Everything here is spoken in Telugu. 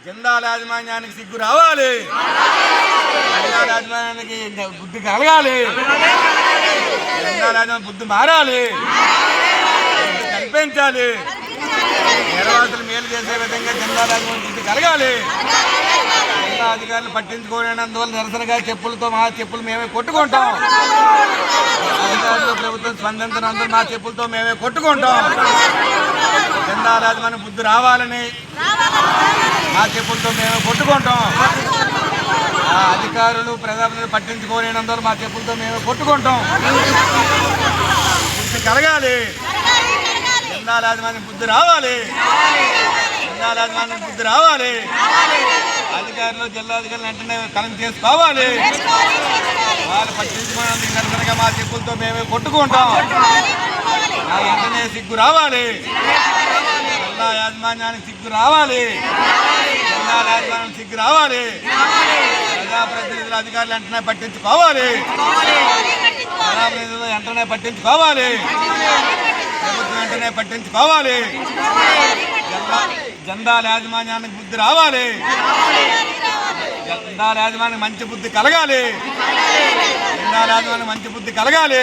జెండాల యాజమాన్యానికి సిగ్గు రావాలి, జెండాల యాజమాన్యానికి బుద్ధి కలగాలి, జెండాల యాజమాన్యం బుద్ధి మారాలి, బుద్ధి కల్పించాలి. నిర్వాసులు మేలు చేసే విధంగా జెండాల యాజమాన్యం బుద్ధి కలగాలి. జెండా అధికారులు పట్టించుకోలేనందువల్ల నిరసనగా మా చెప్పులు మేమే కొట్టుకుంటాం. అధికారులు ప్రభుత్వం స్పందించినందుకు మా చెప్పులతో మేమే కొట్టుకుంటాం. జెండా యాజమాన్యం బుద్ధి రావాలని మా చెప్పులతో మేమే కొట్టుకుంటాం. అధికారులు ప్రజాప్రతినిధులు పట్టించుకోలేనందువల్ల మా చెప్పులతో మేమే కొట్టుకుంటాం. బుద్ధి కలగాలి, జెండా యాజమాన్యం బుద్ధి రావాలి, జెండా యాజమాన్యం బుద్ధి రావాలి. అధికారులు జిల్లాధికారులు వెంటనే కలం చేసుకోవాలి. వాళ్ళు పట్టించుకోవడానికి నిరసనగా మా చెప్పులతో మేమే కొట్టుకుంటాం. వెంటనే సిగ్గు రావాలి, జిల్లా యాజమాన్యానికి సిగ్గు రావాలి, జిల్లా యాజమాన్యం సిగ్గు రావాలి. ప్రజాప్రతినిధులు అధికారులు వెంటనే పట్టించుకోవాలి, ప్రజాప్రతినిధులు వెంటనే పట్టించుకోవాలి, ప్రభుత్వం వెంటనే పట్టించుకోవాలి. జెండాల యాజమాన్యానికి బుద్ధి రావాలి, జెండాల యాజమాన్యానికి మంచి బుద్ధి కలగాలి, జెండాల యాజమాన్యానికి మంచి బుద్ధి కలగాలి.